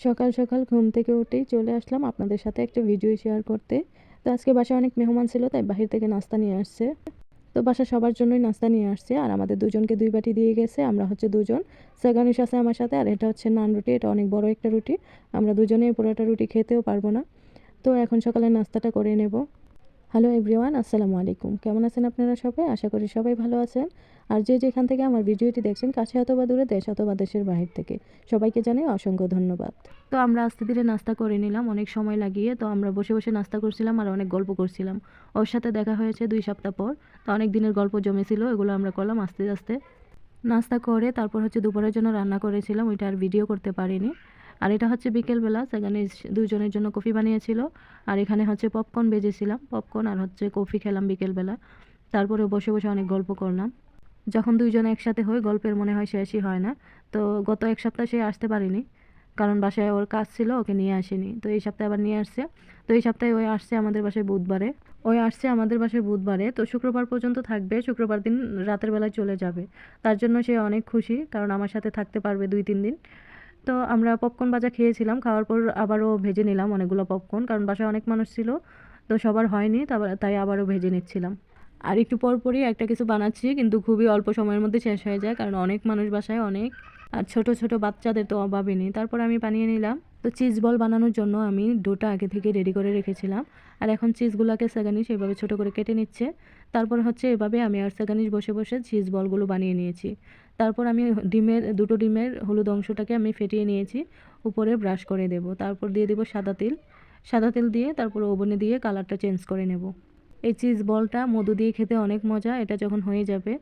সকাল সকাল ঘুম থেকে উঠেই চলে আসলাম আপনাদের সাথে একটা ভিডিও শেয়ার করতে। তো আজকে বাসায় অনেক মেহমান ছিল, তাই বাহির থেকে নাস্তা নিয়ে আসছে। তো বাসা সবার জন্যই নাস্তা নিয়ে আসছে, আর আমাদের দুজনকে 2 বাটি দিয়ে গেছে। আমরা হচ্ছে দুজন, সেগানুশ আছে আমার সাথে, আর এটা হচ্ছে নান রুটি। এটা অনেক বড় একটা রুটি, আমরা দুজনেই পুরোটা রুটি খেতেও পারবো না। তো এখন সকালে নাস্তাটা করে নেব। হ্যালো এভরিওয়ান, আসসালামু আলাইকুম। কেমন আছেন আপনারা সবাই? আশা করি সবাই ভালো আছেন। আর যে যেখান থেকে আমার ভিডিওটি দেখছেন, কাছে অথবা দূরে, দেশ অথবা দেশের বাহির থেকে, সবাইকে জানাই অসংখ্য ধন্যবাদ। তো আমরা আস্তে ধীরে নাস্তা করে নিলাম অনেক সময় লাগিয়ে। তো আমরা বসে বসে নাস্তা করছিলাম আর অনেক গল্প করছিলাম। ওর সাথে দেখা হয়েছে 2 সপ্তাহ পর। তো অনেক দিনের গল্প জমেছিল, এগুলো আমরা করলাম আস্তে আস্তে। নাস্তা করে তারপর হচ্ছে দুপুরের জন্য রান্না করেছিলাম, ওইটা আর ভিডিও করতে পারিনি। আর এটা হচ্ছে বিকেলবেলা, সেখানে দুজনের জন্য কফি বানিয়েছিল। আর এখানে হচ্ছে পপকর্ন ভেজেছিলাম, পপকর্ন আর হচ্ছে কফি খেলাম বিকেলবেলা। তারপরে বসে বসে অনেক গল্প করলাম। যখন দুইজনে একসাথে হই, গল্পের মনে হয় শেষই হয় না। তো গত 1 সপ্তাহ সে আসতে পারেনি, কারণ বাসায় ওর কাজ ছিল, ওকে নিয়ে আসেনি। তো এই সপ্তাহে আবার নিয়ে আসছে। তো এই সপ্তাহে ওই আসছে আমাদের বাসায় বুধবারে। তো শুক্রবার পর্যন্ত থাকবে, শুক্রবার দিন রাতের বেলায় চলে যাবে। তার জন্য সে অনেক খুশি, কারণ আমার সাথে থাকতে পারবে 2-3 দিন। তো আমরা পপকর্ন ভাজা খেয়েছিলাম, খাওয়ার পর আবারও ভেজে নিলাম অনেকগুলো পপকর্ন, কারণ বাসায় অনেক মানুষ ছিল। তো সবার হয়নি, তাই আবারও ভেজে নিচ্ছিলাম। আর একটু পরই একটা কিছু বানাচ্ছি, কিন্তু খুবই অল্প সময়ের মধ্যে শেষ হয়ে যায়, কারণ অনেক মানুষ বাসায়, অনেক। আর ছোট ছোট বাচ্চাদের তো অভাবই নেই। তারপর আমি বানিয়ে নিলাম। তো চিজ বল বানানোর জন্য আমি ডোটা আগে থেকে রেডি করে রেখেছিলাম। আর এখন চিজগুলোকে সেগানিশ এভাবে ছোট করে কেটে নিচ্ছে। তারপর হচ্ছে এভাবে আমি আর সেগানিশ বসে বসে চিজ বলগুলো বানিয়ে নিয়েছি। তারপর আমি দুটো ডিমের হলুদ অংশটাকে আমি ফেটিয়ে নিয়েছি, উপরে ব্রাশ করে দেব। তারপর দিয়ে দেব সাদা তেল। সাদা তেল দিয়ে তারপর ওভেনে দিয়ে কালারটা চেঞ্জ করে নেব। এই চিজ বলটা মধু দিয়ে খেতে অনেক মজা। এটা যখন হয়ে যাবে,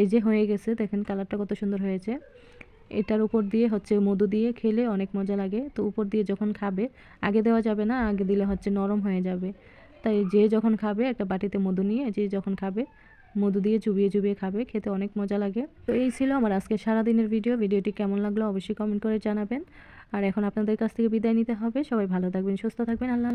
এই যে হয়ে গেছে, দেখেন কালারটা কত সুন্দর হয়েছে। এটার উপর দিয়ে হচ্ছে মধু দিয়ে খেলে অনেক মজা লাগে। তো উপর দিয়ে যখন খাবে, আগে দেওয়া যাবে না, আগে দিলে হচ্ছে নরম হয়ে যাবে। তাই যে যখন খাবে একটা বাটিতে মধু নিয়ে, যে যখন খাবে মধু দিয়ে চুবিয়ে চুবিয়ে খাবে, খেতে অনেক মজা লাগে। তো এই ছিল আমার আজকে সারাদিনের ভিডিওটি কেমন লাগলো অবশ্যই কমেন্ট করে জানাবেন। আর এখন আপনাদের কাছ থেকে বিদায় নিতে হবে। সবাই ভালো থাকবেন, সুস্থ থাকবেন। আল্লাহ।